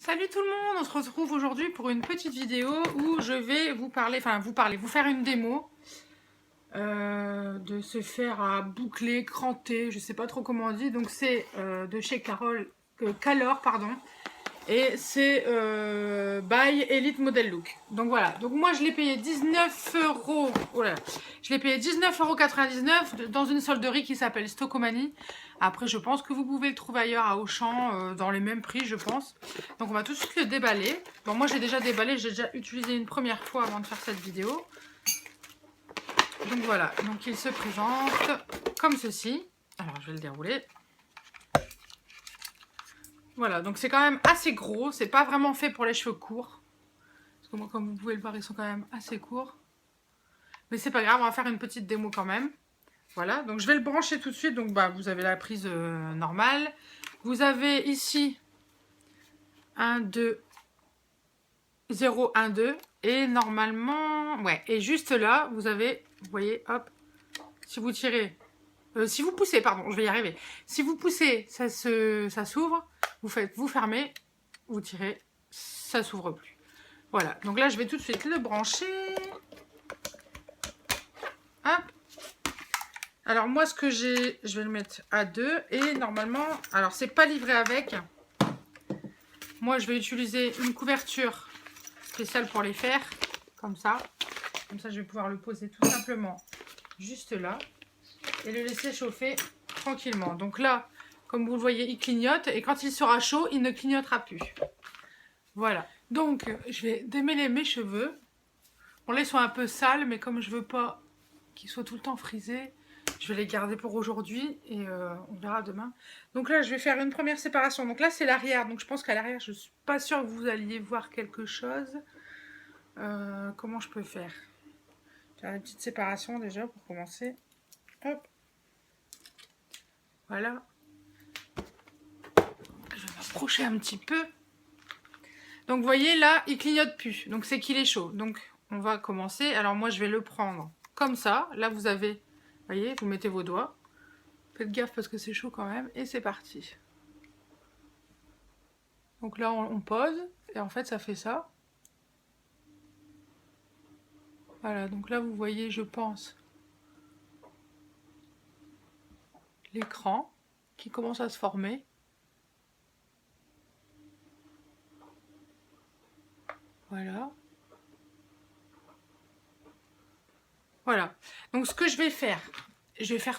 Salut tout le monde, on se retrouve aujourd'hui pour une petite vidéo où je vais vous parler, vous faire une démo de se faire à boucler, cranter, je sais pas trop comment on dit. Donc c'est de chez Calor, pardon, et c'est by Elite Model Look. Donc voilà, donc moi je l'ai payé 19 euros, voilà, je l'ai payé 19,99 € dans une solderie qui s'appelle Stockomanie. Après je pense que vous pouvez le trouver ailleurs à Auchan, dans les mêmes prix je pense. Donc on va tout de suite le déballer. Bon moi j'ai déjà déballé, j'ai déjà utilisé une première fois avant de faire cette vidéo. Donc voilà, donc il se présente comme ceci. Alors je vais le dérouler. Voilà, donc c'est quand même assez gros, c'est pas vraiment fait pour les cheveux courts. Parce que moi, comme vous pouvez le voir, ils sont quand même assez courts. Mais c'est pas grave, on va faire une petite démo quand même. Voilà, donc je vais le brancher tout de suite. Donc bah, vous avez la prise normale. Vous avez ici 1, 2, 0, 1, 2. Et normalement, ouais, et juste là, vous avez, vous voyez, hop, si vous tirez, si vous poussez, pardon, je vais y arriver. Si vous poussez, ça s'ouvre. Vous fermez, vous tirez, ça s'ouvre plus. Voilà, donc là, je vais tout de suite le brancher. Hop. Alors moi, ce que j'ai, je vais le mettre à 2. Et normalement, alors c'est pas livré avec. Moi, je vais utiliser une couverture spéciale pour les faire. Comme ça. Comme ça, je vais pouvoir le poser tout simplement juste là. Et le laisser chauffer tranquillement. Donc là, comme vous le voyez, il clignote. Et quand il sera chaud, il ne clignotera plus. Voilà. Donc, je vais démêler mes cheveux. Bon, là, ils sont un peu sales, mais comme je veux pas qu'ils soient tout le temps frisés, je vais les garder pour aujourd'hui et on verra demain. Donc là, je vais faire une première séparation. Donc là, c'est l'arrière. Donc je pense qu'à l'arrière, je suis pas sûre que vous alliez voir quelque chose. Comment je peux faire? Faire une petite séparation déjà pour commencer. Hop. Voilà. Je vais m'approcher un petit peu. Donc vous voyez là, il clignote plus. Donc c'est qu'il est chaud. Donc on va commencer. Alors moi, je vais le prendre comme ça. Là, vous avez, vous voyez, vous mettez vos doigts. Faites gaffe parce que c'est chaud quand même. Et c'est parti. Donc là, on pose. Et en fait, ça fait ça. Voilà, donc là, vous voyez, je pense, l'écran qui commence à se former. Voilà. Voilà. Donc ce que je vais faire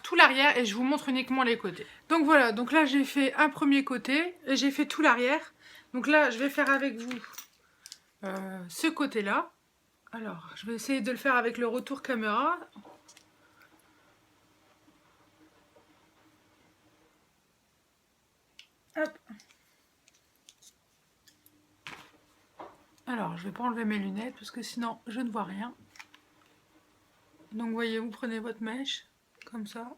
tout l'arrière et je vous montre uniquement les côtés. Donc voilà, donc là, j'ai fait un premier côté et j'ai fait tout l'arrière. Donc là, je vais faire avec vous ce côté-là. Alors, je vais essayer de le faire avec le retour caméra. Hop. Alors, je vais pas enlever mes lunettes parce que sinon, je ne vois rien. Donc, vous voyez, vous prenez votre mèche, comme ça.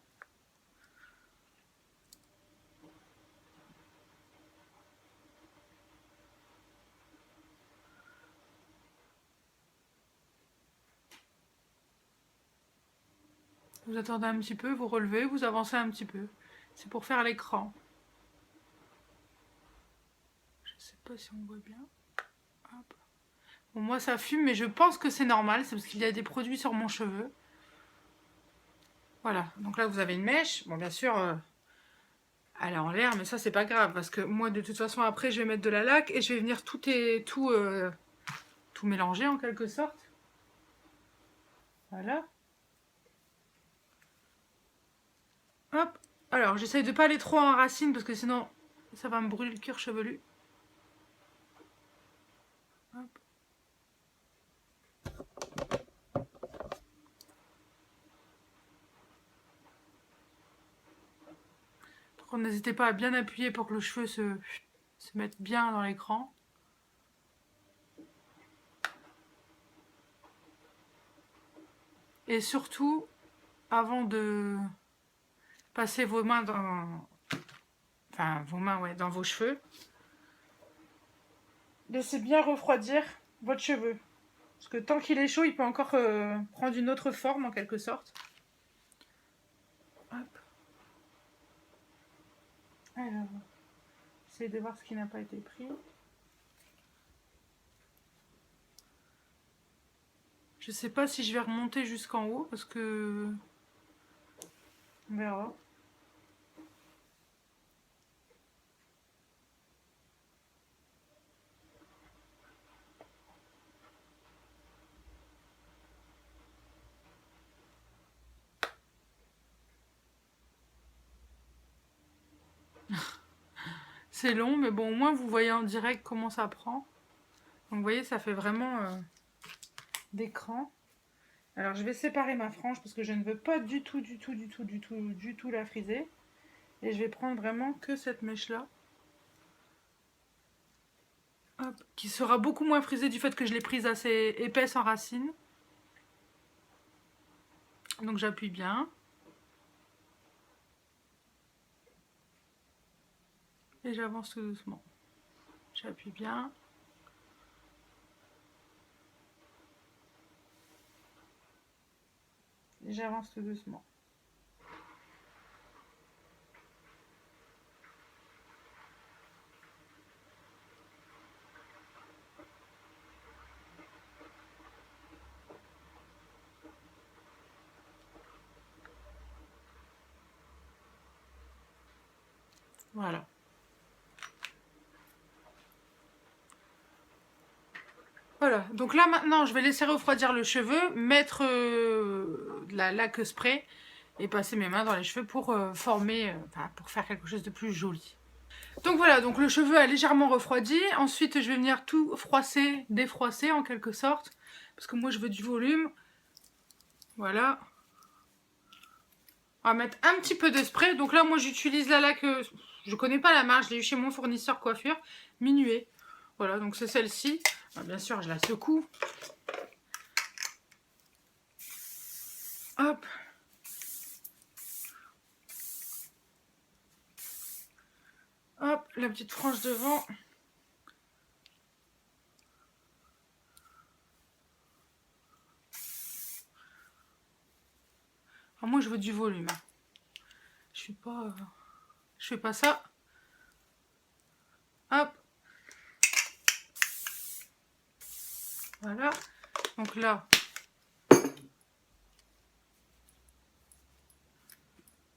Vous attendez un petit peu, vous relevez, vous avancez un petit peu. C'est pour faire l'écran. Je sais pas si on voit bien. Hop. Bon, moi ça fume, mais je pense que c'est normal. C'est parce qu'il y a des produits sur mon cheveu. Voilà, donc là vous avez une mèche. Bon, bien sûr, elle est en l'air, mais ça c'est pas grave. Parce que moi de toute façon après je vais mettre de la laque et je vais venir tout mélanger en quelque sorte. Voilà. Hop. Alors j'essaye de pas aller trop en racine parce que sinon ça va me brûler le cuir chevelu. Hop. Par contre, n'hésitez pas à bien appuyer pour que le cheveu se mette bien dans l'écran. Et surtout, avant de passer vos mains dans... Enfin, vos mains, ouais, dans vos cheveux, laissez bien refroidir votre cheveu. Parce que tant qu'il est chaud, il peut encore prendre une autre forme, en quelque sorte. Hop. Alors, essayez de voir ce qui n'a pas été pris. Je sais pas si je vais remonter jusqu'en haut parce que... On verra. C'est long, mais bon, au moins vous voyez en direct comment ça prend. Donc vous voyez, ça fait vraiment d'écran. Alors je vais séparer ma frange parce que je ne veux pas du tout la friser. Et je vais prendre vraiment que cette mèche-là. Hop, qui sera beaucoup moins frisée du fait que je l'ai prise assez épaisse en racine. Donc j'appuie bien. Et j'avance tout doucement. J'appuie bien. Et j'avance tout doucement. Voilà. Voilà, donc là maintenant je vais laisser refroidir le cheveu, mettre de la laque spray et passer mes mains dans les cheveux pour former, pour faire quelque chose de plus joli. Donc voilà, donc le cheveu a légèrement refroidi, ensuite je vais venir tout froisser, défroisser en quelque sorte, parce que moi je veux du volume. Voilà. On va mettre un petit peu de spray, donc là moi j'utilise la laque, je connais pas la marque, je l'ai eu chez mon fournisseur coiffure, Minuet. Voilà, donc c'est celle-ci. Bien sûr, je la secoue. Hop. Hop, la petite frange devant. Alors moi, je veux du volume. Je fais pas ça. Hop. Voilà. Donc là,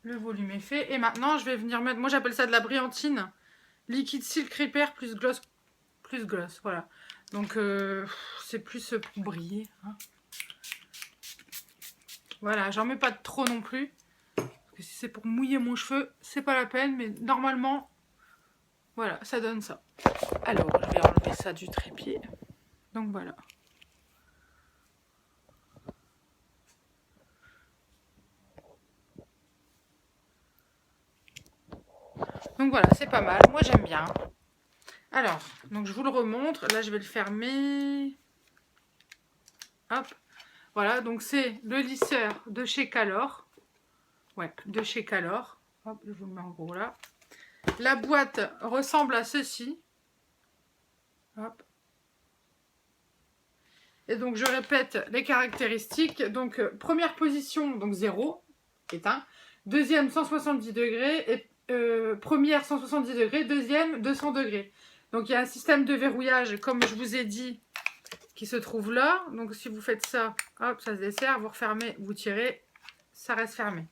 le volume est fait. Et maintenant, je vais venir mettre... Moi, j'appelle ça de la brillantine. Liquide Silk Repair plus gloss. Plus gloss, voilà. Donc, c'est plus pour briller. Hein. Voilà, j'en mets pas trop non plus. Parce que si c'est pour mouiller mon cheveu, c'est pas la peine. Mais normalement, voilà, ça donne ça. Alors, je vais enlever ça du trépied. Donc, voilà. Donc voilà, c'est pas mal. Moi, j'aime bien. Alors, donc je vous le remontre. Là, je vais le fermer. Hop. Voilà, donc c'est le lisseur de chez Calor. Ouais, de chez Calor. Hop, je vous le mets en gros là. La boîte ressemble à ceci. Hop. Et donc, je répète les caractéristiques. Donc, première position, donc 0, éteint. Deuxième, 170 degrés. Et première, 170 degrés. Deuxième, 200 degrés. Donc, il y a un système de verrouillage, comme je vous ai dit, qui se trouve là. Donc, si vous faites ça, hop, ça se desserre. Vous refermez, vous tirez, ça reste fermé.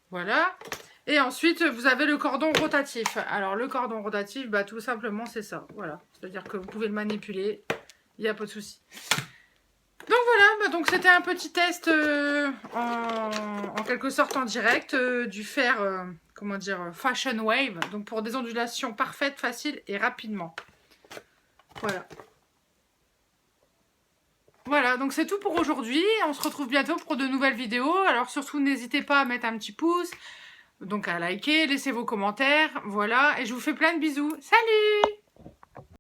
Voilà. Et ensuite, vous avez le cordon rotatif. Alors, le cordon rotatif, bah, tout simplement, c'est ça. Voilà. C'est-à-dire que vous pouvez le manipuler. Il n'y a pas de souci. Donc voilà, donc c'était un petit test en quelque sorte en direct du fer, comment dire, Fashion Wave. Donc pour des ondulations parfaites, faciles et rapidement. Voilà. Voilà, donc c'est tout pour aujourd'hui. On se retrouve bientôt pour de nouvelles vidéos. Alors surtout, n'hésitez pas à mettre un petit pouce, donc à liker, laissez vos commentaires. Voilà, et je vous fais plein de bisous. Salut!